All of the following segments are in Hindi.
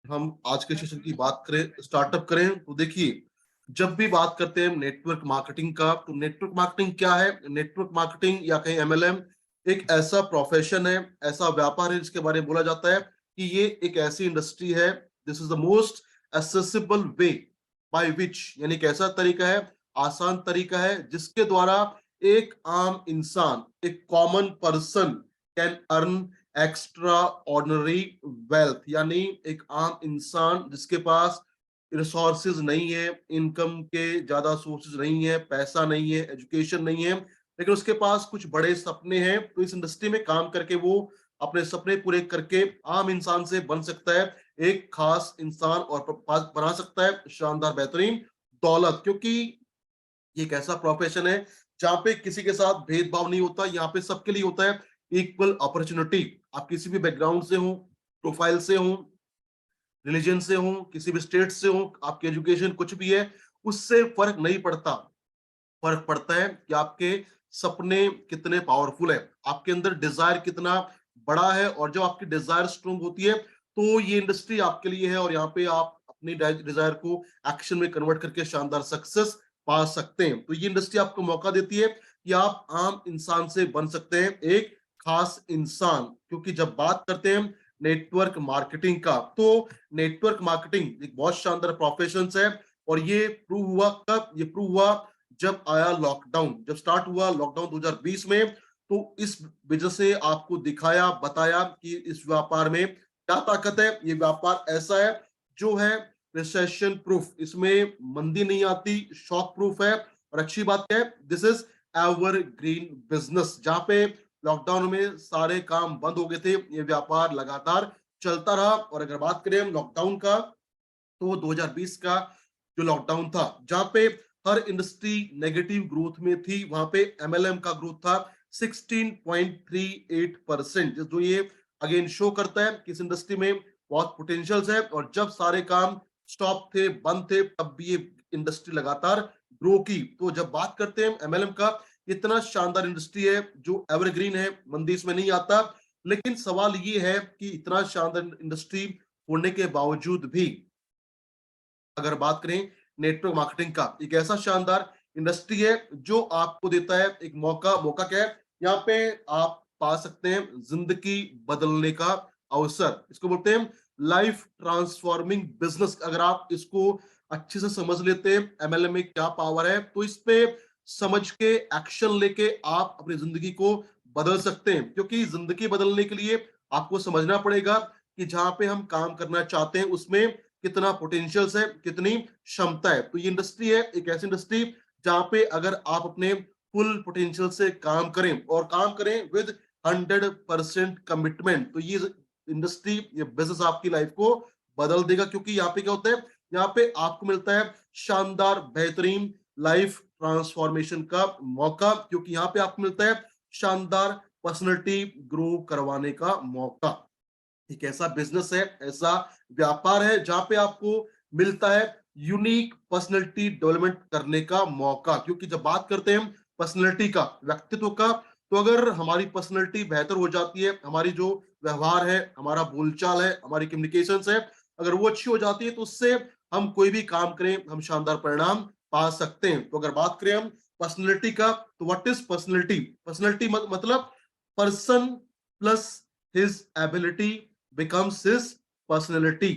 हम आज के सेशन की बात करें, स्टार्टअप करें, तो देखिए, जब भी बात करते हैं नेटवर्क मार्केटिंग का, तो नेटवर्क मार्केटिंग क्या है? नेटवर्क मार्केटिंग या कहीं एमएलएम एक ऐसा प्रोफेशन है, ऐसा व्यापार है जिसके बारे में बोला जाता है कि ये एक ऐसी इंडस्ट्री है, this is the most accessible way by which, यानी एक ऐसा तरीका है, आसान तरीका है जिसके द्वारा एक आम इंसान, एक common person can earn extra ordinary wealth, यानी एक आम इंसान जिसके पास रिसोर्सेज नहीं है, इनकम के ज्यादा सोर्सेज नहीं है, पैसा नहीं है, एजुकेशन नहीं है, लेकिन उसके पास कुछ बड़े सपने हैं, तो इस इंडस्ट्री में काम करके वो अपने सपने पूरे करके आम इंसान से बन सकता है एक खास इंसान और बना सकता है शानदार बेहतरीन दौलत। क्योंकि ये एक ऐसा प्रोफेशन है जहाँ पे किसी के साथ भेदभाव नहीं होता, यहाँ पे सबके लिए होता है इक्वल अपॉर्चुनिटी। आप किसी भी बैकग्राउंड से हो, प्रोफाइल से हो, रिलीजन से हो, किसी भी स्टेट से हो, आपकी एजुकेशन कुछ भी है, उससे फर्क नहीं पड़ता। फर्क पड़ता है कि आपके सपने कितने पावरफुल है, आपके अंदर डिजायर कितना बड़ा है, और जब आपकी डिजायर स्ट्रोंग होती है तो ये इंडस्ट्री आपके लिए है, और यहाँ पे आप अपनी डिजायर को एक्शन में कन्वर्ट करके शानदार सक्सेस पा सकते हैं। तो ये इंडस्ट्री आपको मौका देती है कि आप आम इंसान से बन सकते हैं एक खास इंसान। क्योंकि जब बात करते हैं नेटवर्क मार्केटिंग का, तो नेटवर्क मार्केटिंग एक बहुत शानदार प्रोफेशन है, और ये प्रूव हुआ कब? ये प्रूव हुआ जब आया लॉकडाउन, जब स्टार्ट हुआ लॉकडाउन 2020 में, तो इस वजह से आपको दिखाया, बताया कि इस व्यापार में क्या ताकत है। ये व्यापार ऐसा है जो है रिसेशन प्रूफ, इसमें मंदी नहीं आती, शॉक प्रूफ है। और अच्छी बात क्या है, this is ever green business. जहां पे लॉकडाउन में सारे काम बंद हो गए थे, ये व्यापार लगातार चलता रहा। और अगर बात करें हम लॉकडाउन का, तो 2020 का जो लॉकडाउन था, जहां पे हर इंडस्ट्री नेगेटिव ग्रोथ में थी, वहां पे एमएलएम का ग्रोथ था 16.38%, जो ये अगेन शो करता है कि इस इंडस्ट्री में बहुत पोटेंशियल्स है। और जब सारे काम स्टॉप थे, बंद थे, तब भी ये इंडस्ट्री लगातार ग्रो की। तो जब बात करते हैं एमएलएम का, इतना शानदार इंडस्ट्री है जो एवरग्रीन है, मंदी इसमें नहीं आता। लेकिन सवाल ये है कि इतना शानदार इंडस्ट्री होने के बावजूद भी, अगर बात करें नेटवर्क मार्केटिंग का, एक ऐसा शानदार इंडस्ट्री है जो आपको देता है एक मौका। मौका क्या है? यहाँ पे आप पा सकते हैं जिंदगी बदलने का अवसर, इसको बोलते हैं लाइफ ट्रांसफॉर्मिंग बिजनेस। अगर आप इसको अच्छे से समझ लेते हैं एमएलएम में क्या पावर है, तो इस पे समझ के एक्शन लेके आप अपनी जिंदगी को बदल सकते हैं। क्योंकि जिंदगी बदलने के लिए आपको समझना पड़ेगा कि जहां पे हम काम करना चाहते हैं उसमें कितना पोटेंशियल है, कितनी क्षमता है। तो ये इंडस्ट्री है एक ऐसी इंडस्ट्री जहां पे अगर आप अपने फुल पोटेंशियल से काम करें, और काम करें विद 100% कमिटमेंट, तो ये इंडस्ट्री, ये बिजनेस आपकी लाइफ को बदल देगा। क्योंकि यहाँ पे क्या होता है, यहाँ पे आपको मिलता है शानदार बेहतरीन लाइफ ट्रांसफॉर्मेशन का मौका। क्योंकि यहाँ पे आपको मिलता है शानदार पर्सनैलिटी ग्रो करवाने का मौका। एक ऐसा बिजनेस है, ऐसा व्यापार है जहां पे आपको मिलता है यूनिक पर्सनैलिटी डेवलपमेंट करने का मौका। क्योंकि जब बात करते हैं हम पर्सनैलिटी का, व्यक्तित्व का, तो अगर हमारी पर्सनैलिटी बेहतर हो जाती है, हमारी जो व्यवहार है, हमारा बोलचाल है, हमारी कम्युनिकेशन है, अगर वो अच्छी हो जाती है, तो उससे हम कोई भी काम करें, हम शानदार परिणाम पा सकते हैं। तो अगर बात करें हम पर्सनैलिटी का, तो व्हाट इज पर्सनैलिटी? पर्सनैलिटी मतलब person plus his ability becomes his personality.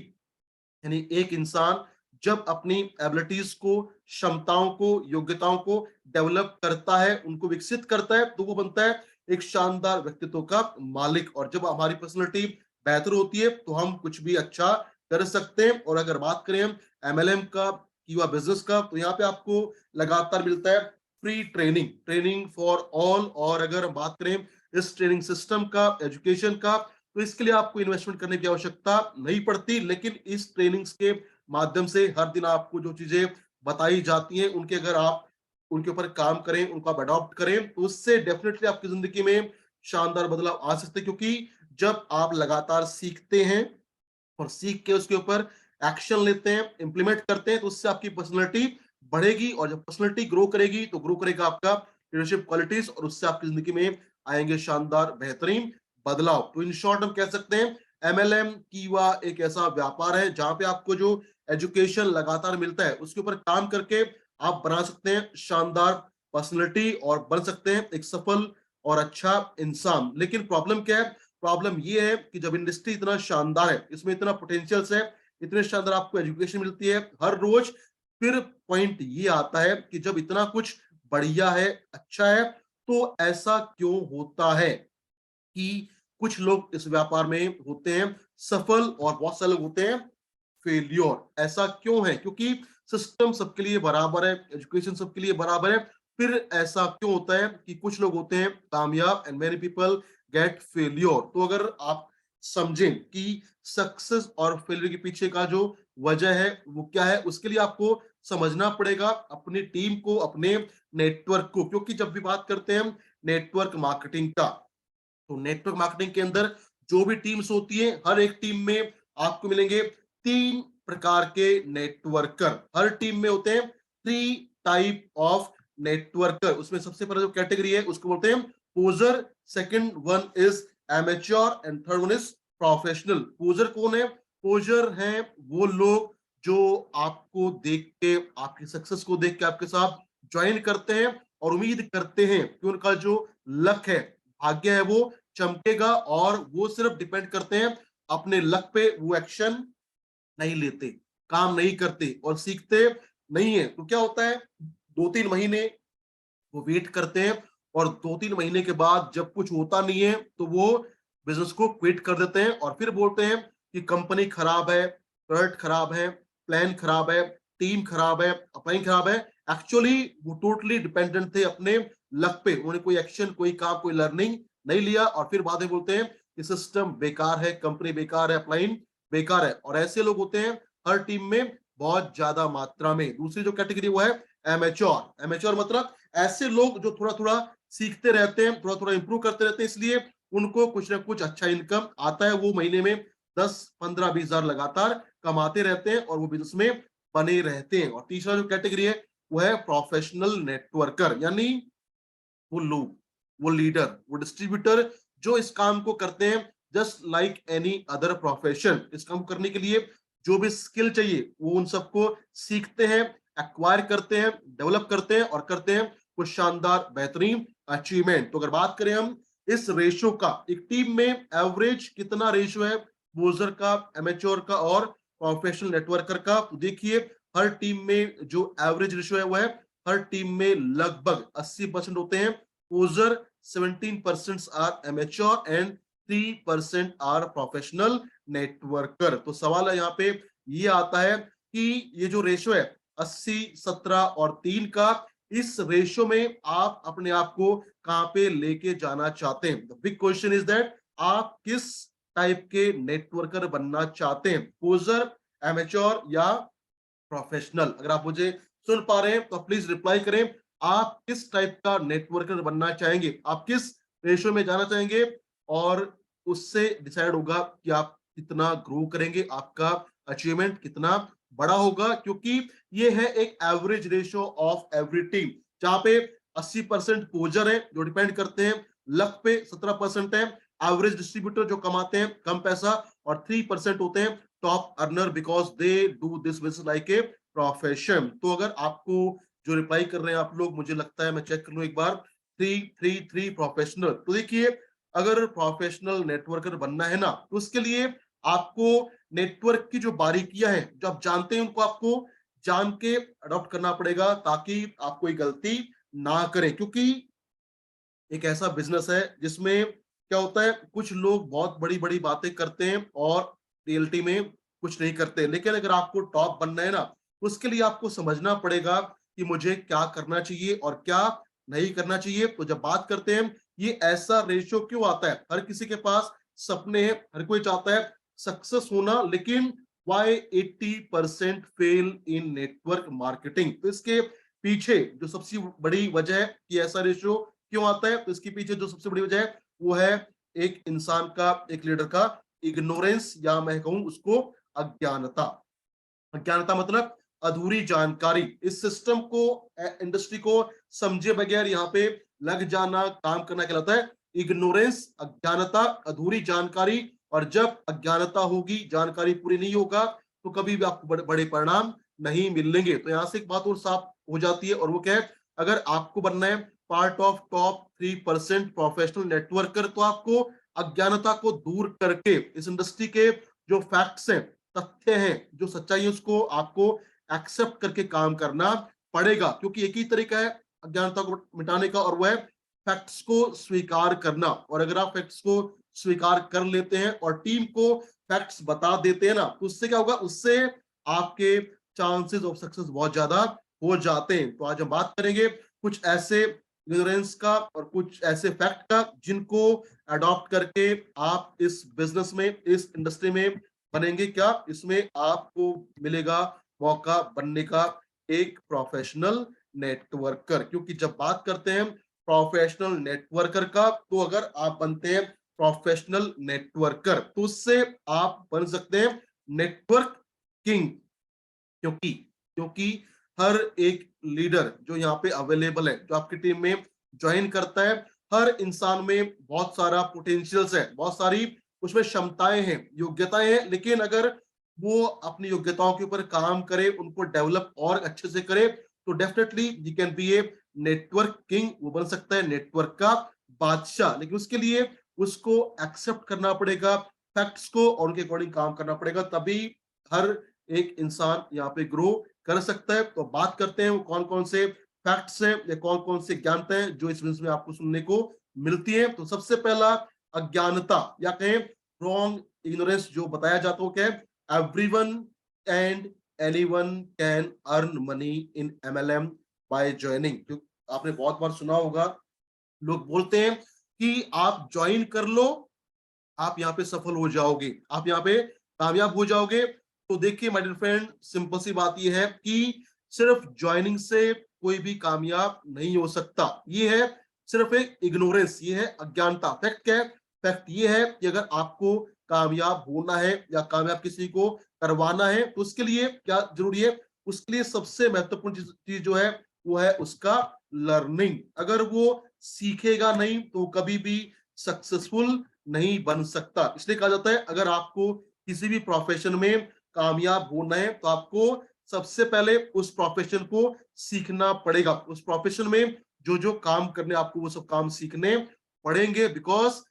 यानी एक इंसान जब अपनी एबिलिटीज को, क्षमताओं को, योग्यताओं को डेवलप करता है, उनको विकसित करता है, तो वो बनता है एक शानदार व्यक्तित्व का मालिक। और जब हमारी पर्सनैलिटी बेहतर होती है तो हम कुछ भी अच्छा कर सकते हैं। और अगर बात करें हम एमएलएम का, युवा बिजनेस का, तो यहाँ पे आपको लगातार मिलता है free training, training for all. और अगर हम बात करें इस ट्रेनिंग सिस्टम का, एजुकेशन का, तो इसके लिए आपको इन्वेस्टमेंट करने की आवश्यकता नहीं पड़ती। लेकिन इस ट्रेनिंग्स के माध्यम से हर दिन आपको जो चीजें बताई जाती हैं, उनके अगर आप उनके ऊपर काम करें, उनको आप अडॉप्ट करें, तो उससे डेफिनेटली आपकी जिंदगी में शानदार बदलाव आ सकते हैं। क्योंकि जब आप लगातार सीखते हैं और सीख के उसके ऊपर एक्शन लेते हैं, इंप्लीमेंट करते हैं, तो उससे आपकी पर्सनैलिटी बढ़ेगी। और जब पर्सनैलिटी ग्रो करेगी तो ग्रो करेगा आपका लीडरशिप क्वालिटीज, और उससे आपकी जिंदगी में आएंगे शानदार बेहतरीन बदलाव। तो इन शॉर्ट हम कह सकते हैं एमएलएम की वह एक ऐसा व्यापार है जहां पे आपको जो एजुकेशन लगातार मिलता है उसके ऊपर काम करके आप बना सकते हैं शानदार पर्सनैलिटी और बन सकते हैं एक सफल और अच्छा इंसान। लेकिन प्रॉब्लम क्या है? प्रॉब्लम ये है कि जब इंडस्ट्री इतना शानदार है, इसमें इतना पोटेंशियल्स है, इतने शानदार आपको एजुकेशन मिलती है हर रोज, फिर पॉइंट ये आता है कि जब इतना कुछ बढ़िया है, अच्छा है, तो ऐसा क्यों होता है कि कुछ लोग इस व्यापार में होते हैं सफल और बहुत सारे लोग होते हैं फेल्योर? ऐसा क्यों है? क्योंकि सिस्टम सबके लिए बराबर है, एजुकेशन सबके लिए बराबर है, फिर ऐसा क्यों होता है कि कुछ लोग होते हैं कामयाब and many people get failure? तो अगर आप समझें कि सक्सेस और फेलियर के पीछे का जो वजह है वो क्या है, उसके लिए आपको समझना पड़ेगा अपनी टीम को, अपने नेटवर्क को। क्योंकि जब भी बात करते हैं हम नेटवर्क मार्केटिंग का, तो नेटवर्क मार्केटिंग के अंदर जो भी टीम्स होती है, हर एक टीम में आपको मिलेंगे 3 प्रकार के नेटवर्कर। हर टीम में होते हैं 3 टाइप ऑफ नेटवर्कर। उसमें सबसे पहला जो कैटेगरी है उसको बोलते हैं poser, second one is amateur and third one is professional. Poser कौन है? पोजर हैं वो लोग जो आपको देख के, आपकी सक्सेस को देख के आपके साथ ज्वाइन करते हैं और उम्मीद करते हैं कि उनका जो लक है, भाग्य है, वो चमकेगा, और वो सिर्फ डिपेंड करते हैं अपने लक पे। वो एक्शन नहीं लेते, काम नहीं करते और सीखते नहीं है। तो क्या होता है, 2-3 महीने वो वेट करते हैं और 2-3 महीने के बाद जब कुछ होता नहीं है तो वो बिजनेस को क्विट कर देते हैं और फिर बोलते हैं कि कंपनी खराब है, प्रोडक्ट खराब है, प्लान खराब है, टीम खराब है, अप्लाइंग खराब है। एक्चुअली वो टोटली डिपेंडेंट थे अपने लक पे, उन्होंने कोई एक्शन, कोई काम, कोई लर्निंग नहीं लिया और फिर बाद में बोलते हैं कि सिस्टम बेकार है, कंपनी बेकार है, अप्लाइन बेकार है। और ऐसे लोग होते हैं हर टीम में बहुत ज्यादा मात्रा में। दूसरी जो कैटेगरी वो है एमेच्योर। एमेच्योर मतलब ऐसे लोग जो थोड़ा थोड़ा सीखते रहते हैं, थोड़ा थोड़ा इंप्रूव करते रहते हैं, इसलिए उनको कुछ ना कुछ अच्छा इनकम आता है। वो महीने में 10, 15, 20 हजार लगातार कमाते रहते हैं और वो बिजनेस में बने रहते हैं। और तीसरा जो कैटेगरी है वो है प्रोफेशनल नेटवर्कर, यानी वो लोग, वो लीडर, वो डिस्ट्रीब्यूटर जो इस काम को करते हैं just like any other profession. इस काम को करने के लिए जो भी स्किल चाहिए वो उन सबको सीखते हैं, एक्वायर करते हैं, डेवलप करते हैं और करते हैं कुछ शानदार बेहतरीन अचीवमेंट। तो अगर बात करें हम इस रेशो का, एक टीम में एवरेज कितना रेशो है बोजर का, एमेच्योर का और प्रोफेशनल नेटवर्कर का, तो देखिए हर टीम में जो एवरेज रेशो है वो है, हर टीम में लगभग 80% होते हैं poser, 17% are amateur and 3% are professional networker. तो सवाल है यहाँ पे ये आता है कि ये जो रेशो है 80, 17 और 3 का, इस रेशो में आप अपने आप को कहां पे लेके जाना चाहते हैं? The big question is that आप किस टाइप के नेटवर्कर बनना चाहते हैं, पोजर, एमेच्योर या प्रोफेशनल? अगर आप मुझे सुन पा रहे हैं तो प्लीज रिप्लाई करें, आप किस टाइप का नेटवर्कर बनना चाहेंगे, आप किस रेशो में जाना चाहेंगे, और उससे डिसाइड होगा कि आप कितना ग्रो करेंगे, आपका अचीवमेंट कितना बड़ा होगा। क्योंकि ये है एक average ratio of every team, जहां पे 80% पोजर है जो डिपेंड करते हैं लक पे, 17% है एवरेज डिस्ट्रीब्यूटर जो कमाते हैं कम पैसा, और 3% होते हैं top earner because they do this business like a profession. तो अगर आपको जो रिप्लाई कर रहे हैं आप लोग, मुझे लगता है मैं चेक कर लूं एक बार, 3 3 3 प्रोफेशनल। तो देखिए अगर प्रोफेशनल नेटवर्कर बनना है ना, तो उसके लिए आपको नेटवर्क की जो बारीकियां हैं जो आप जानते हैं उनको आपको जान के अडॉप्ट करना पड़ेगा ताकि आप कोई गलती ना करें। क्योंकि एक ऐसा बिजनेस है जिसमें क्या होता है, कुछ लोग बहुत बड़ी बड़ी बातें करते हैं और रियलिटी में कुछ नहीं करते। लेकिन अगर आपको टॉप बनना है ना, उसके लिए आपको समझना पड़ेगा कि मुझे क्या करना चाहिए और क्या नहीं करना चाहिए। तो जब बात करते हैं ये ऐसा रेशियो क्यों आता है, हर किसी के पास सपने हैं, हर कोई चाहता है सक्सेस होना, लेकिन वाई 80% फेल इन नेटवर्क मार्केटिंग? तो इसके पीछे जो सबसे बड़ी वजह है कि ऐसा रेशियो क्यों आता है, तो इसके पीछे जो सबसे बड़ी वजह है वो है एक इंसान का, एक लीडर का इग्नोरेंस, या मैं कहूं उसको अज्ञानता। अज्ञानता मतलब अधूरी जानकारी। इस सिस्टम को, इंडस्ट्री को समझे बगैर यहाँ पे लग जाना, काम करना कहलाता है इग्नोरेंस, अज्ञानता, अधूरी जानकारी और जब अज्ञानता होगी, जानकारी पूरी नहीं होगा, तो कभी भी आपको बड़े बड़े परिणाम नहीं मिलेंगे। तो यहाँ से एक बात और साफ हो जाती है, और वो क्या है, अगर आपको बनना है part of top 3% professional networker, तो आपको अज्ञानता को दूर करके इस इंडस्ट्री के जो फैक्ट्स हैं, तथ्य हैं, जो सच्चाई है, उसको आपको एक्सेप्ट करके काम करना पड़ेगा। क्योंकि एक ही तरीका है अज्ञानता को मिटाने का, और वह है फैक्ट्स को स्वीकार करना। और अगर आप फैक्ट्स को स्वीकार कर लेते हैं और टीम को फैक्ट्स बता देते हैं ना, तो उससे क्या होगा, उससे आपके चांसेस ऑफ सक्सेस बहुत ज्यादा हो जाते हैं। तो आज हम बात करेंगे कुछ ऐसे इग्नोरेंस का और कुछ ऐसे फैक्ट का, जिनको अडॉप्ट करके आप इस बिजनेस में, इस इंडस्ट्री में बनेंगे क्या, इसमें आपको मिलेगा मौका बनने का एक प्रोफेशनल नेटवर्कर। क्योंकि जब बात करते हैं प्रोफेशनल नेटवर्कर का, तो अगर आप बनते हैं प्रोफेशनल नेटवर्कर, तो उससे आप बन सकते हैं नेटवर्क किंग। क्योंकि क्योंकि हर एक लीडर जो यहाँ पे अवेलेबल है, जो आपकी टीम में ज्वाइन करता है, हर इंसान में बहुत सारा पोटेंशियल्स है, बहुत सारी उसमें क्षमताएं हैं, योग्यताएं हैं। लेकिन अगर वो अपनी योग्यताओं के ऊपर काम करे, उनको डेवलप और अच्छे से करे, तो definitely he can be a network king. वो बन सकता है नेटवर्क का बादशाह। लेकिन उसके लिए उसको एक्सेप्ट करना पड़ेगा फैक्ट्स को, और उनके अकॉर्डिंग काम करना पड़ेगा, तभी हर एक इंसान यहाँ पे ग्रो कर सकता है। तो बात करते हैं वो कौन कौन से फैक्ट्स हैं या कौन कौन से ज्ञानता हैं जो इस बिजनेस में आपको सुनने को मिलती है। तो सबसे पहला अज्ञानता, या कहें रॉन्ग इग्नोरेंस, जो बताया जाता है, क्या है, everyone and anyone can earn money in MLM by joining. आपने बहुत बार सुना होगा, लोग बोलते हैं कि आप ज्वाइन कर लो, आप यहाँ पे सफल हो जाओगे, आप यहाँ पे कामयाब हो जाओगे। तो देखिए माय डियर फ्रेंड, सिंपल सी बात ये है कि सिर्फ ज्वाइनिंग से कोई भी कामयाब नहीं हो सकता। ये है सिर्फ एक इग्नोरेंस, ये है अज्ञानता। फैक्ट क्या है, फैक्ट ये है कि अगर आपको कामयाब होना है या कामयाब किसी को करवाना है, तो उसके लिए क्या जरूरी है, उसके लिए सबसे महत्वपूर्ण चीज जो है, वो है उसका लर्निंग। अगर वो सीखेगा नहीं, तो कभी भी सक्सेसफुल नहीं बन सकता। इसलिए कहा जाता है, अगर आपको किसी भी प्रोफेशन में कामयाब होना है, तो आपको सबसे पहले उस प्रोफेशन को सीखना पड़ेगा। उस प्रोफेशन में जो जो काम करने, आपको वो सब काम सीखने पड़ेंगे। Because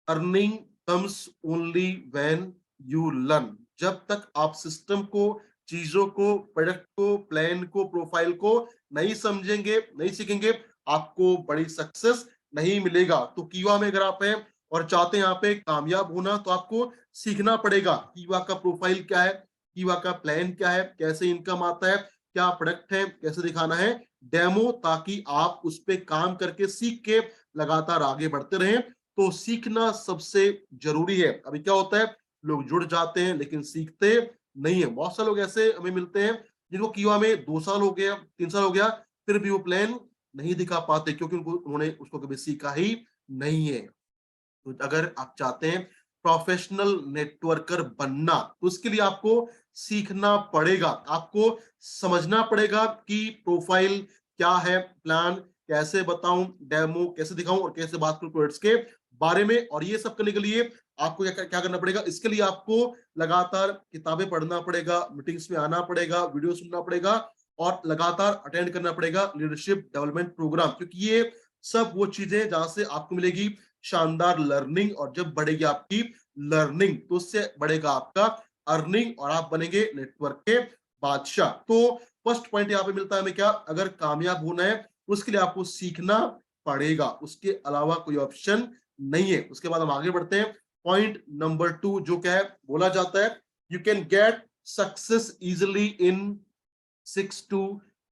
earning comes only when you learn. जब तक आप सिस्टम को, चीजों को, प्रोडक्ट को, प्लान को, प्रोफाइल को नहीं समझेंगे, नहीं सीखेंगे, आपको बड़ी सक्सेस नहीं मिलेगा। तो कीवा में अगर आप हैं और चाहते हैं यहाँ पे कामयाब होना, तो आपको सीखना पड़ेगा कीवा का प्रोफाइल क्या है, कीवा का प्लान क्या है, कैसे इनकम आता है, क्या प्रोडक्ट है, कैसे दिखाना है डेमो, ताकि आप उस पर काम करके सीख के लगातार आगे बढ़ते रहें। तो सीखना सबसे जरूरी है। अभी क्या होता है, लोग जुड़ जाते हैं लेकिन सीखते नहीं है। बहुत सारे लोग ऐसे हमें मिलते हैं जिनको कीवा में 2 साल हो गया, 3 साल हो गया, फिर भी वो प्लान नहीं दिखा पाते, क्योंकि उन्होंने उसको कभी सीखा ही नहीं है। तो अगर आप चाहते हैं प्रोफेशनल नेटवर्कर बनना, तो उसके लिए आपको सीखना पड़ेगा, आपको समझना पड़ेगा कि प्रोफाइल क्या है, प्लान कैसे बताऊं, डेमो कैसे दिखाऊं, और कैसे बात करूं प्रोडक्ट्स के बारे में। और ये सब करने के लिए आपको क्या करना पड़ेगा, इसके लिए आपको लगातार किताबें पढ़ना पड़ेगा, मीटिंग्स में आना पड़ेगा, वीडियो सुनना पड़ेगा, और लगातार अटेंड करना पड़ेगा लीडरशिप डेवलपमेंट प्रोग्राम। क्योंकि ये सब वो चीजें जहां से आपको मिलेगी शानदार लर्निंग, और जब बढ़ेगी आपकी लर्निंग, तो उससे बढ़ेगा आपका अर्निंग, और आप बनेंगे नेटवर्क के बादशाह। तो फर्स्ट पॉइंट यहाँ पे मिलता है हमें क्या, अगर कामयाब होना है, उसके लिए आपको सीखना पड़ेगा, उसके अलावा कोई ऑप्शन नहीं है। उसके बाद हम आगे बढ़ते हैं। पॉइंट नंबर 2 जो क्या है, बोला जाता है you can get success easily in 6 to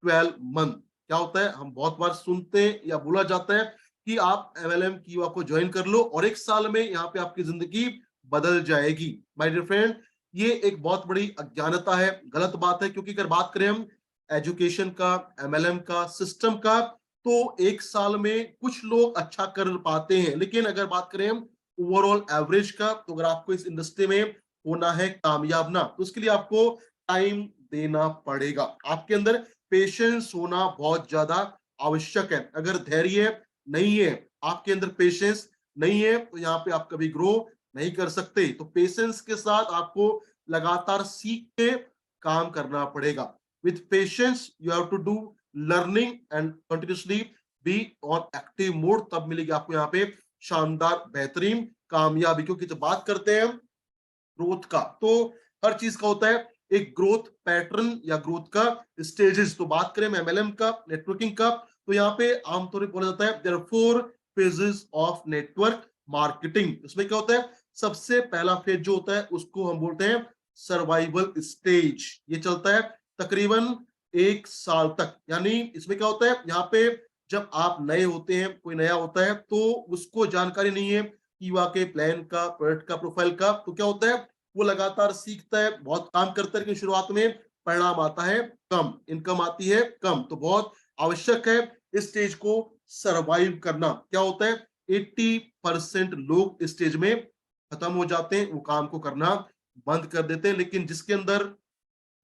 12 month। क्या होता है, हम बहुत बार सुनते हैं या बोला जाता है कि आप एमएलएम की आपको ज्वाइन कर लो और 1 साल में यहाँ पे आपकी जिंदगी बदल जाएगी। माय डियर फ्रेंड, ये एक बहुत बड़ी अज्ञानता है, गलत बात है। क्योंकि अगर बात करें हम एजुकेशन का, एमएलएम का, सिस्टम का, तो 1 साल में कुछ लोग अच्छा कर पाते हैं। लेकिन अगर बात करें हम ओवरऑल एवरेज का, तो अगर आपको इस इंडस्ट्री में होना है कामयाब ना, तो उसके लिए आपको टाइम देना पड़ेगा। आपके अंदर पेशेंस होना बहुत ज्यादा आवश्यक है। अगर धैर्य नहीं है, आपके अंदर पेशेंस नहीं है, तो यहाँ पे आप कभी ग्रो नहीं कर सकते। तो पेशेंस के साथ आपको लगातार सीख के काम करना पड़ेगा। With patience you have to do learning and continuously be on active mode, तब मिलेगी आपको यहाँ पे शानदार बेहतरीन कामयाबी। क्योंकि जब बात करते हैं ग्रोथ का, तो हर चीज का होता है एक ग्रोथ पैटर्न या ग्रोथ का स्टेजेस। तो बात करें एमएलएम का, नेटवर्किंग का, तो यहाँ पे आमतौर पर बोला जाता है there are 4 phases of network marketing. इसमें क्या होता है, सबसे पहला फेज जो होता है उसको हम बोलते हैं सर्वाइवल स्टेज। ये चलता है तकरीबन 1 साल तक। यानी इसमें क्या होता है, यहाँ पे जब आप नए होते हैं, कोई नया होता है तो उसको जानकारी नहीं है ईवा के प्लान का, प्रोडक्ट का, प्रोफाइल का, तो क्या होता है वो लगातार सीखता है, बहुत काम करता है, लेकिन शुरुआत में परिणाम आता है कम, इनकम आती है कम। तो बहुत आवश्यक है इस स्टेज को सरवाइव करना। क्या होता है 80% लोग इस स्टेज में खत्म हो जाते हैं, वो काम को करना बंद कर देते हैं। लेकिन जिसके अंदर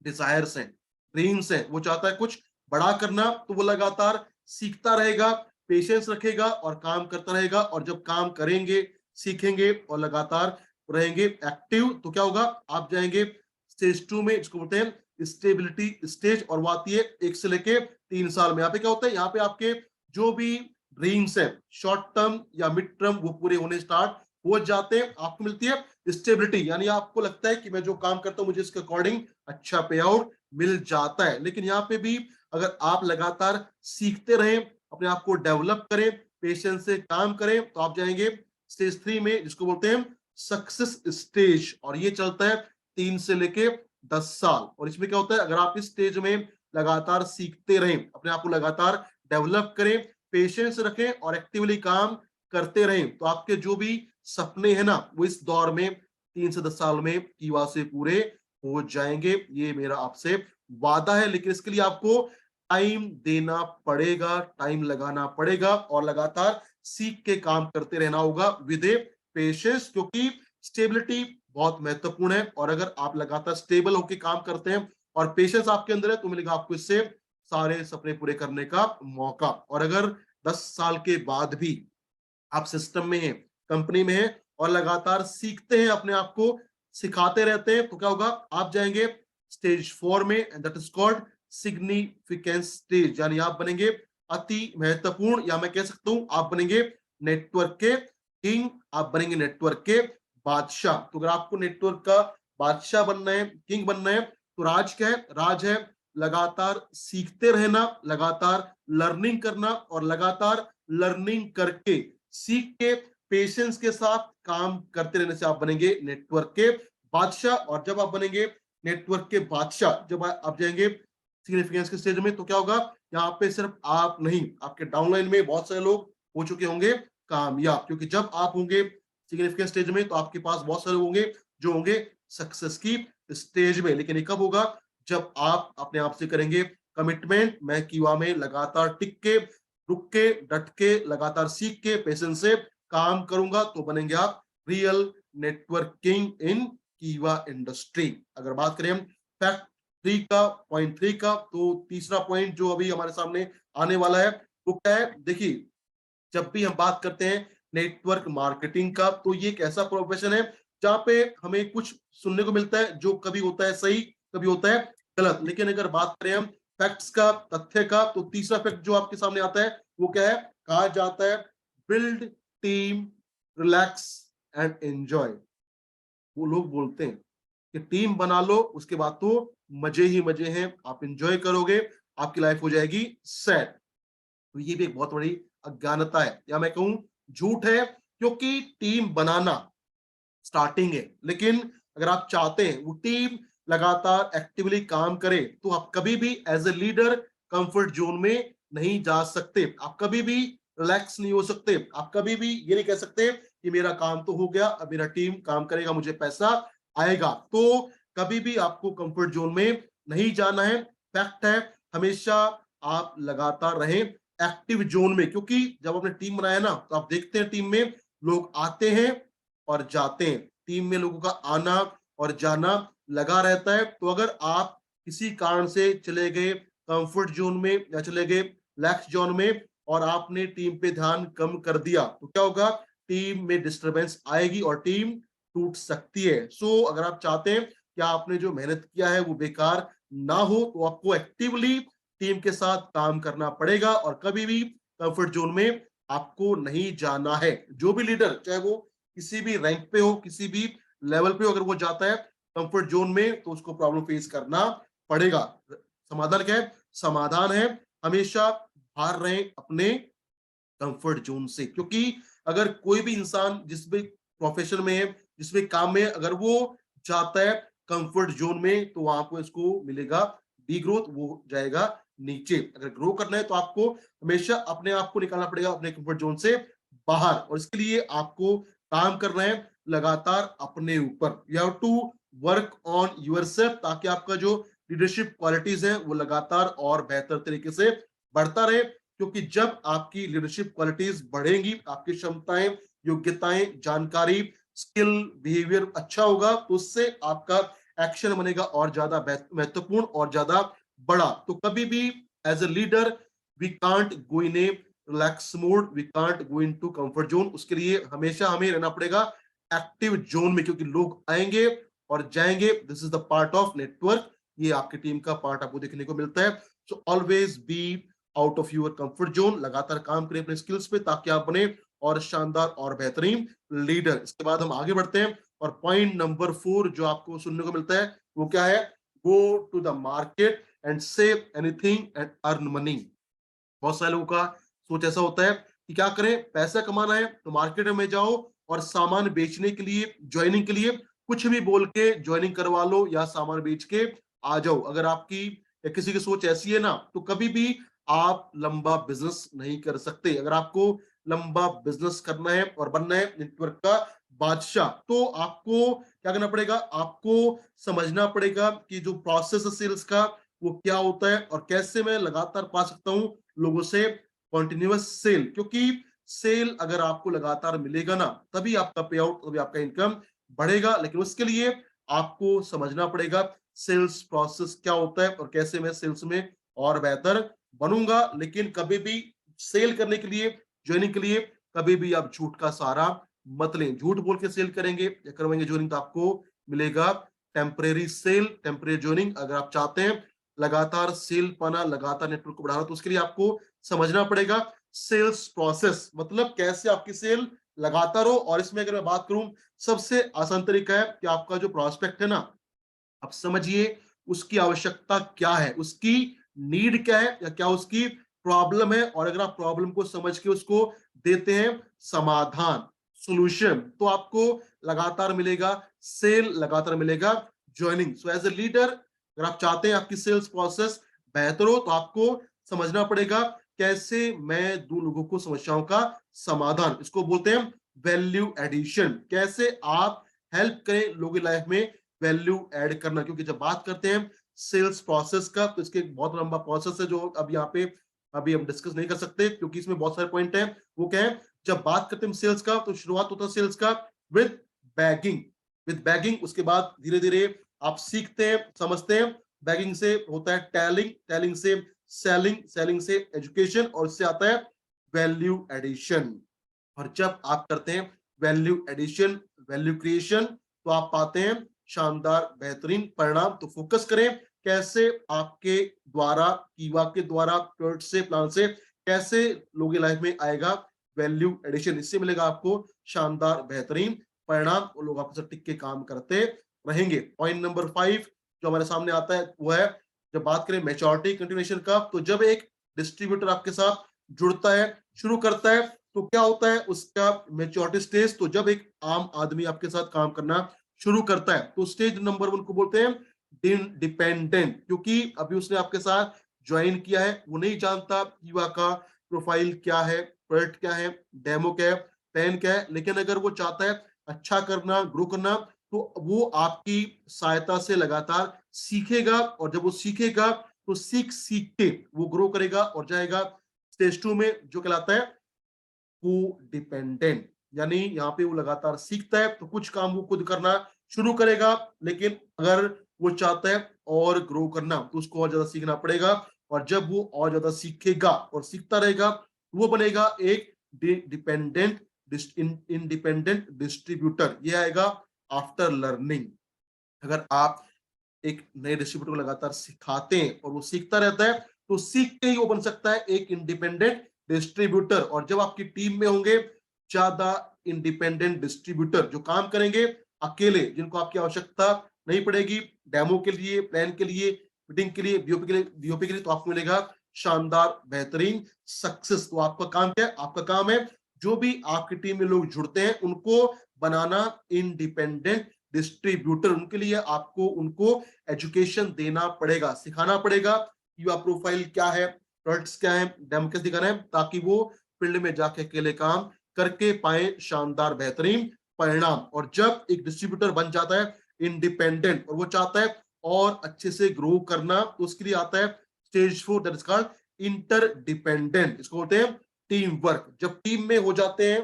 डिजायर्स हैं, ड्रीम्स हैं, वो चाहता है कुछ बड़ा करना, तो वो लगातार सीखता रहेगा, पेशेंस रखेगा और काम करता रहेगा। और जब काम करेंगे, सीखेंगे और लगातार रहेंगे एक्टिव, तो क्या होगा, आप जाएंगे स्टेज 2 में, जिसको बोलते हैं स्टेबिलिटी स्टेज। और वो आती है 1 से लेके 3 साल में। यहाँ पे क्या होता है, यहाँ पे आपके जो भी ड्रीम्स है शॉर्ट टर्म या मिड टर्म, वो पूरे होने स्टार्ट हो जाते हैं। आपको मिलती है स्टेबिलिटी, यानी आपको लगता है कि मैं जो काम करता हूँ मुझे इसके अकॉर्डिंग अच्छा पे आउट मिल जाता है। लेकिन यहाँ पे भी अगर आप लगातार सीखते रहें, अपने आप को डेवलप करें, पेशेंस से काम करें, तो आप जाएंगे स्टेज 3 में, जिसको बोलते हैं सक्सेस स्टेज। और ये चलता है 3 से लेके 10 साल। और इसमें क्या होता है, अगर आप इस स्टेज में लगातार सीखते रहें, अपने आप को लगातार डेवलप करें, पेशेंस रखें और एक्टिवली काम करते रहें, तो आपके जो भी सपने हैं ना, वो इस दौर में 3 से 10 साल में कीवा से पूरे हो जाएंगे। ये मेरा आपसे वादा है। लेकिन इसके लिए आपको टाइम देना पड़ेगा, टाइम लगाना पड़ेगा और लगातार सीख के काम करते रहना होगा विद ए पेशेंस। क्योंकि स्टेबिलिटी बहुत महत्वपूर्ण है, और अगर आप लगातार स्टेबल होकर काम करते हैं और पेशेंस आपके अंदर है, तो मिलेगा आपको इससे सारे सपने पूरे करने का मौका। और अगर 10 साल के बाद भी आप सिस्टम में हैं, कंपनी में हैं और लगातार सीखते हैं, अपने आप को सिखाते रहते हैं, तो क्या होगा, आप जाएंगे स्टेज 4 में, and that is called significance stage. यानी आप बनेंगे अति महत्वपूर्ण, या मैं कह सकता हूं आप बनेंगे नेटवर्क के किंग, आप बनेंगे नेटवर्क के बादशाह। तो अगर आपको नेटवर्क का बादशाह बनना है, किंग बनना है, तो राज क्या है, राज है लगातार सीखते रहना, लगातार लर्निंग करना और लगातार लर्निंग करके, सीख के, पेशेंस के साथ काम करते रहने से आप बनेंगे नेटवर्क के बादशाह। और जब आप बनेंगे नेटवर्क के बादशाह, जब आप जाएंगे सिग्निफिकेंस के स्टेज में, तो क्या होगा, यहाँ पे सिर्फ आप नहीं, आपके डाउनलाइन में बहुत सारे लोग हो चुके होंगे कामयाब। क्योंकि जब आप होंगे सिग्निफिकेंस स्टेज में, तो आपके पास बहुत सारे लोग होंगे जो होंगे सक्सेस की स्टेज में। लेकिन ये कब होगा, जब आप अपने आप से करेंगे कमिटमेंट, मैं कीवा में लगातार टिक के, रुक के, डट के, लगातार सीख के, पेशेंस से काम करूंगा, तो बनेंगे आप रियल नेटवर्किंग इन कीवा इंडस्ट्री। अगर बात करें हम फैक्ट 3 का, पॉइंट 3 का, तो तीसरा पॉइंट जो अभी हमारे सामने आने वाला है वो क्या है, देखिए जब भी हम बात करते हैं नेटवर्क मार्केटिंग का, तो ये एक ऐसा प्रोफेशन है जहाँ पे हमें कुछ सुनने को मिलता है जो कभी होता है सही, कभी होता है गलत। लेकिन अगर बात करें हम फैक्ट्स का, तथ्य का, तो तीसरा फैक्ट जो आपके सामने आता है वो क्या है, कहा जाता है build team, relax and enjoy. वो लोग बोलते हैं कि टीम बना लो, उसके बाद तो मजे ही मजे हैं, आप एंजॉय करोगे, आपकी लाइफ हो जाएगी सेट। तो ये भी एक बहुत बड़ी अज्ञानता है, या मैं कहूं झूठ है। क्योंकि टीम बनाना स्टार्टिंग है, लेकिन अगर आप चाहते हैं वो टीम लगातार एक्टिवली काम करे, तो आप कभी भी as a leader comfort zone में नहीं जा सकते, आप कभी भी रिलैक्स नहीं हो सकते, आप कभी भी ये नहीं कह सकते कि मेरा काम तो हो गया, अब मेरा टीम काम करेगा, मुझे पैसा आएगा। तो कभी भी आपको कंफर्ट जोन में नहीं जाना है। फैक्ट है, हमेशा आप लगातार रहें एक्टिव जोन में। क्योंकि जब आपने टीम बनाया ना, तो आप देखते हैं टीम में लोग आते हैं और जाते हैं, टीम में लोगों का आना और जाना लगा रहता है। तो अगर आप किसी कारण से चले गए कंफर्ट जोन में या चले गए लैक्स जोन में और आपने टीम पे ध्यान कम कर दिया, तो क्या होगा, टीम में डिस्टरबेंस आएगी और टीम टूट सकती है। सो अगर आप चाहते हैं कि आपने जो मेहनत किया है वो बेकार ना हो, तो आपको एक्टिवली टीम के साथ काम करना पड़ेगा और कभी भी कंफर्ट जोन में आपको नहीं जाना है। जो भी लीडर, चाहे वो किसी भी रैंक पे हो, किसी भी लेवल पे हो, अगर वो जाता है कंफर्ट जोन में तो उसको प्रॉब्लम फेस करना पड़ेगा। समाधान क्या है? समाधान है हमेशा बाहर रहें अपने कंफर्ट जोन से, क्योंकि अगर कोई भी इंसान जिस भी प्रोफेशन में है, जिस भी काम में है, अगर वो जाता है कंफर्ट जोन में तो वहां पर इसको मिलेगा डी ग्रोथ, वो जाएगा नीचे। अगर ग्रो करना है तो आपको हमेशा अपने आप को निकालना पड़ेगा अपने कंफर्ट जोन से बाहर, और इसके लिए आपको काम करना है लगातार अपने ऊपर। You have to work on yourself, ताकि आपका जो लीडरशिप क्वालिटीज है वो लगातार और बेहतर तरीके से बढ़ता रहे। क्योंकि जब आपकी लीडरशिप क्वालिटीज बढ़ेंगी, आपकी क्षमताएं, योग्यताएं, जानकारी, स्किल, बिहेवियर अच्छा होगा, तो उससे आपका एक्शन बनेगा और ज्यादा महत्वपूर्ण और ज्यादा बड़ा। तो कभी भी as a leader we can't go in a relax mode, we can't go in to comfort zone. उसके लिए हमेशा हमें रहना पड़ेगा एक्टिव जोन में, क्योंकि लोग आएंगे और जाएंगे। This is the part of network, ये आपकी टीम का पार्ट आपको देखने को मिलता है। So always be out of your comfort zone, लगातार काम करें अपने स्किल्स पे ताकि आप बने और शानदार और बेहतरीन लीडर। इसके बाद हम आगे बढ़ते हैं और पॉइंट नंबर 4 जो आपको सुनने को मिलता है वो क्या है? Go to the market and save anything and earn money. बहुत सारे लोगों का सोच ऐसा होता है कि क्या करें, पैसा कमाना है तो मार्केट में जाओ और सामान बेचने के लिए, ज्वाइनिंग के लिए कुछ भी बोल के ज्वाइनिंग करवा लो या सामान बेच के आ जाओ। अगर आपकी या किसी की सोच ऐसी है ना, तो कभी भी आप लंबा बिजनेस नहीं कर सकते। अगर आपको लंबा बिजनेस करना है और बनना है नेटवर्क का बादशाह, तो आपको क्या करना पड़ेगा? आपको समझना पड़ेगा कि जो प्रोसेस है सेल्स का वो क्या होता है और कैसे मैं लगातार पा सकता हूं लोगों से कॉन्टिन्यूअस सेल। क्योंकि सेल अगर आपको लगातार मिलेगा ना, तभी आपका पे आउट, तभी आपका इनकम बढ़ेगा। लेकिन उसके लिए आपको समझना पड़ेगा सेल्स प्रोसेस क्या होता है और कैसे मैं सेल्स में और बेहतर बनूंगा। लेकिन कभी भी सेल करने के लिए, ज्वाइनिंग के लिए कभी भी आप झूठ का सहारा मत लें। झूठ बोल के सेल करेंगे या करवाएंगे ज्वाइनिंग तो आपको मिलेगा टेम्परेरी सेल, टेम्परेरी ज्वाइनिंग। अगर आप चाहते हैं लगातार सेल पाना, लगातार नेटवर्क को बढ़ाना, तो उसके लिए आपको समझना पड़ेगा सेल्स प्रोसेस, मतलब कैसे आपकी सेल लगातार हो। और इसमें अगर मैं बात करूं, सबसे आसान तरीका है कि आपका जो प्रोस्पेक्ट है ना, आप समझिए उसकी आवश्यकता क्या है, उसकी नीड क्या है या क्या उसकी प्रॉब्लम है। और अगर आप प्रॉब्लम को समझ के उसको देते हैं समाधान, सॉल्यूशन, तो आपको लगातार मिलेगा सेल, लगातार मिलेगा joining. So as a leader, अगर आप चाहते हैं आपकी सेल्स प्रोसेस बेहतर हो, तो आपको समझना पड़ेगा कैसे मैं दूं लोगों को समस्याओं का समाधान। इसको बोलते हैं वैल्यू एडिशन। कैसे आप हेल्प करें लोगों की लाइफ में वैल्यू ऐड करना। क्योंकि जब बात करते हैं सेल्स प्रोसेस का, तो इसके एक बहुत लंबा प्रोसेस है जो अब यहाँ पे अभी हम डिस्कस नहीं कर सकते, क्योंकि इसमें बहुत सारे पॉइंट हैं। वो क्या है? जब बात करते हैं सेल्स का, तो शुरुआत होता है सेल्स का विद बैगिंग। विद बैगिंग, उसके बाद धीरे धीरे आप सीखते हैं, समझते हैं। बैगिंग से होता है टैलिंग, टैलिंग से सेलिंग, सेलिंग से एजुकेशन, और इससे आता है वैल्यू एडिशन। और जब आप करते हैं वैल्यू एडिशन, वैल्यू क्रिएशन, तो आप पाते हैं शानदार बेहतरीन परिणाम। तो फोकस करें कैसे आपके द्वारा, कीवा के द्वारा, प्रोडक्ट से, प्लान से कैसे लोगों की लाइफ में आएगा वैल्यू एडिशन। इससे मिलेगा आपको शानदार बेहतरीन परिणाम और लोग आपके साथ टिक के काम करते रहेंगे। पॉइंट नंबर 5 जो हमारे सामने आता है वो है, जब बात करें मैच्योरिटी कंटिन्यूएशन का, तो जब एक डिस्ट्रीब्यूटर आपके साथ जुड़ता है, शुरू करता है, तो क्या होता है उसका मैच्योरिटी स्टेज। तो जब एक आम आदमी आपके साथ काम करना शुरू करता है, तो स्टेज नंबर 1 को बोलते हैं डिपेंडेंट। क्योंकि अभी उसने आपके साथ ज्वाइन किया है, वो नहीं जानता युवा का प्रोफाइल क्या है, प्रोडक्ट क्या है, डेमो क्या है, प्लान क्या है। लेकिन अगर वो चाहता है अच्छा करना, ग्रो करना, तो वो आपकी सहायता से लगातार सीखेगा। और जब वो सीखेगा तो सीख सीख के वो ग्रो करेगा और जाएगा स्टेज 2 में, जो कहलाता है को डिपेंडेंट। यानी यहाँ पे वो लगातार सीखता है, तो कुछ काम वो खुद करना शुरू करेगा। लेकिन अगर वो चाहता है और ग्रो करना, तो उसको और ज्यादा सीखना पड़ेगा। और जब वो और ज्यादा सीखेगा और सीखता रहेगा, वो बनेगा एक डिपेंडेंट इंडिपेंडेंट डिस्ट्रीब्यूटर। ये आएगा आफ्टर लर्निंग। अगर आप एक नए डिस्ट्रीब्यूटर को लगातार सिखाते हैं और वो सीखता रहता है, तो सीख के ही वो बन सकता है एक इंडिपेंडेंट डिस्ट्रीब्यूटर। और जब आपकी टीम में होंगे ज्यादा इंडिपेंडेंट डिस्ट्रीब्यूटर जो काम करेंगे अकेले, जिनको आपकी आवश्यकता नहीं पड़ेगी डेमो के लिए, प्लान के लिए, मीटिंग के लिए, बीओपी के लिए, तो आपको मिलेगा शानदार बेहतरीन सक्सेस। तो आपका काम क्या है? आपका काम है जो भी आपकी टीम में लोग जुड़ते हैं उनको बनाना इंडिपेंडेंट डिस्ट्रीब्यूटर। उनके लिए आपको उनको एजुकेशन देना पड़ेगा, सिखाना पड़ेगा युवा प्रोफाइल क्या है, प्रोडक्ट्स क्या है, डेमो कैसे दिखाना है, ताकि वो फील्ड में जाके अकेले काम करके पाए शानदार बेहतरीन परिणाम। और जब एक डिस्ट्रीब्यूटर बन जाता है इंडिपेंडेंट और वो चाहता है और अच्छे से ग्रो करना, तो उसके लिए आता है stage 4, that is called interdependent. इसको बोलते हैं टीम वर्क। जब टीम में हो जाते हैं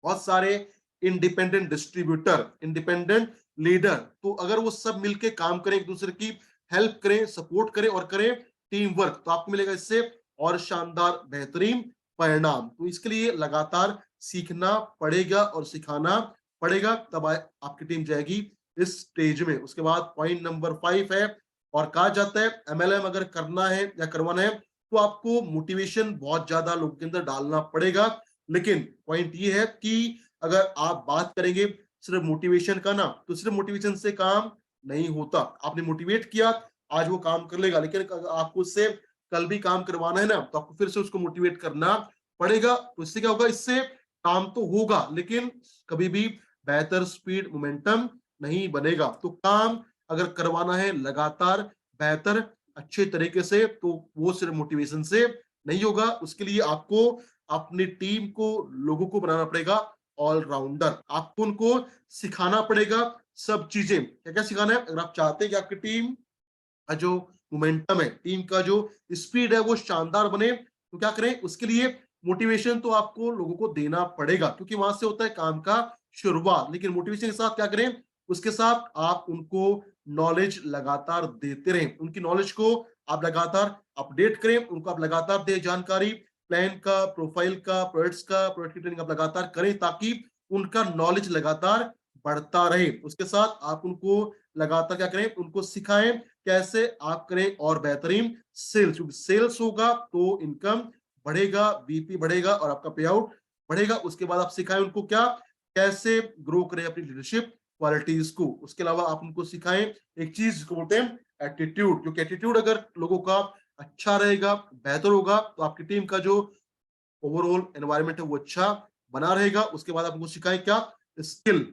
बहुत सारे इंडिपेंडेंट डिस्ट्रीब्यूटर, इंडिपेंडेंट लीडर, तो अगर वो सब मिलके काम करें, एक दूसरे की हेल्प करें, सपोर्ट करें और करें टीम वर्क, तो आपको मिलेगा इससे और शानदार बेहतरीन परिणाम। तो इसके लिए लगातार सीखना पड़ेगा और सिखाना पड़ेगा, तब आपकी टीम जाएगी इस स्टेज में। उसके बाद पॉइंट नंबर 5 है, और कहा जाता है एमएलएम अगर करना है या करवाना है तो आपको मोटिवेशन बहुत ज्यादा लोगों के अंदर डालना पड़ेगा। लेकिन पॉइंट ये है कि अगर आप बात करेंगे सिर्फ मोटिवेशन का ना, तो सिर्फ मोटिवेशन से काम नहीं होता। आपने मोटिवेट किया, आज वो काम कर लेगा, लेकिन अगर आपको उससे कल भी काम करवाना है ना, तो आपको फिर से उसको मोटिवेट करना पड़ेगा। तो इससे क्या होगा? इससे काम तो होगा लेकिन कभी भी बेहतर स्पीड मोमेंटम नहीं बनेगा। तो काम अगर करवाना है लगातार बेहतर अच्छे तरीके से, तो वो सिर्फ मोटिवेशन से नहीं होगा। उसके लिए आपको अपनी टीम को, लोगों को बनाना पड़ेगा ऑलराउंडर। आपको उनको सिखाना पड़ेगा सब चीजें। क्या क्या सिखाना है? अगर आप चाहते हैं कि आपकी टीम का जो मोमेंटम है, टीम का जो स्पीड है वो शानदार बने, तो क्या करें? उसके लिए मोटिवेशन तो आपको लोगों को देना पड़ेगा, क्योंकि वहां से होता है काम का शुरुआत। लेकिन मोटिवेशन के साथ क्या करें? उसके साथ आप उनको नॉलेज लगातार देते रहें, उनकी नॉलेज को आप लगातार अपडेट करें, उनको आप लगातार दे जानकारी, प्लान का, प्रोफाइल का, प्रोडक्ट्स का, प्रोडक्ट की ट्रेनिंग आप लगातार करें, ताकि उनका नॉलेज लगातार बढ़ता रहे। उसके साथ आप उनको लगातार क्या करें? उनको सिखाएं कैसे आप करें और बेहतरीन सेल्स, क्योंकि सेल्स होगा तो इनकम बढ़ेगा, बीपी बढ़ेगा और आपका पे आउट बढ़ेगा। उसके बाद आप सिखाएं उनको क्या, कैसे ग्रो करें अपनी लीडरशिप क्वालिटीज को। उसके अलावा आप उनको सिखाएं एक चीज जिसको बोलते हैं एटीट्यूड, क्योंकि एटीट्यूड अगर लोगों का अच्छा रहेगा, बेहतर होगा, तो आपकी टीम का जो ओवरऑल एनवायरनमेंट है वो अच्छा बना रहेगा। उसके बाद आप उनको सिखाएं क्या, स्किल।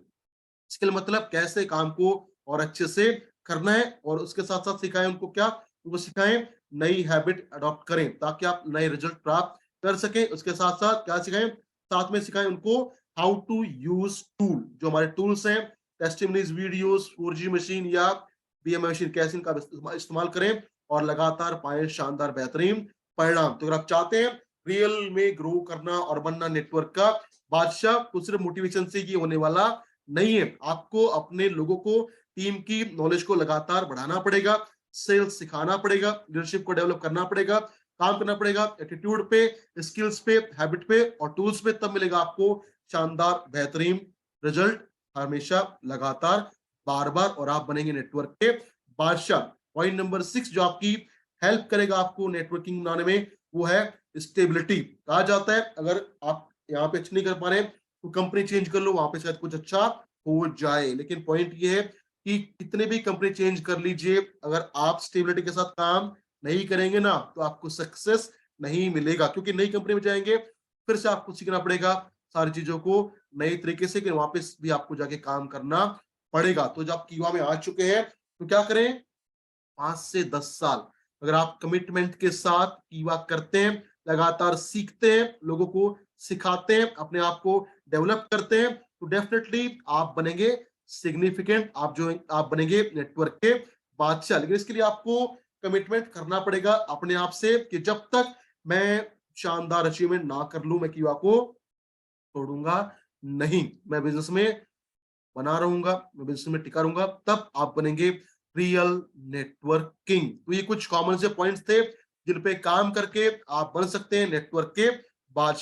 स्किल मतलब कैसे काम को और अच्छे से करना है, और उसके साथ साथ सिखाएं उनको क्या, उनको सिखाएं नई हैबिट अडॉप्ट करें ताकि आप नए रिजल्ट प्राप्त कर सकें। उसके साथ साथ क्या सिखाएं? साथ में सिखाएं उनको हाउ टू यूज टूल, जो हमारे टूल्स हैं, टेस्टिमनीज वीडियोस, 4G मशीन या बीएमआई मशीन, कैसे इनका इस्तेमाल करें और लगातार पाए शानदार बेहतरीन परिणाम। तो अगर आप चाहते हैं रियल में ग्रो करना और बनना नेटवर्क का बादशाह, तो सिर्फ मोटिवेशन से ये होने वाला नहीं है। आपको अपने लोगों को, टीम की नॉलेज को लगातार बढ़ाना पड़ेगा, सेल्स सिखाना पड़ेगा, लीडरशिप को डेवलप करना पड़ेगा, काम करना पड़ेगा एटीट्यूड पे, स्किल्स पे, हैबिट पे और टूल्स पे। तब मिलेगा आपको शानदार बेहतरीन रिजल्ट, हमेशा लगातार बार बार, और आप बनेंगे नेटवर्क के बादशाह। पॉइंट नंबर 6 जो आपकी हेल्प करेगा आपको नेटवर्किंग बनाने में, वो है स्टेबिलिटी। कहा जाता है अगर आप यहाँ पे अच्छा नहीं कर पा रहे तो कंपनी चेंज कर लो, वहां पे शायद कुछ अच्छा हो जाए। लेकिन पॉइंट ये है कि कितने भी कंपनी चेंज कर लीजिए, अगर आप स्टेबिलिटी के साथ काम नहीं करेंगे ना, तो आपको सक्सेस नहीं मिलेगा। क्योंकि नई कंपनी में जाएंगे, फिर से आपको सीखना पड़ेगा सारी चीजों को नई तरीके से, कि वापस भी आपको जाके काम करना पड़ेगा। तो जब आप युवा में आ चुके हैं, तो क्या करें? 5 से 10 साल अगर आप कमिटमेंट के साथ युवा करते हैं, लगातार सीखते हैं, लोगों को सिखाते हैं, अपने आप को डेवलप करते हैं, तो डेफिनेटली आप बनेंगे सिग्निफिकेंट, आप बनेंगे नेटवर्क के बादशाह। लेकिन इसके लिए आपको कमिटमेंट करना पड़ेगा अपने आप से, कि जब तक मैं शानदार अचीवमेंट ना कर लूं, मैं युवा को छोड़ूंगा नहीं, मैं बिजनेस में बना रहूंगा, मैं बिजनेस में टिका रहूंगा। तब आप बनेंगे रियल नेटवर्किंग। तो ये कुछ कॉमन से पॉइंट्स थे जिन पे काम करके आप बन सकते हैं नेटवर्क के बादशाह।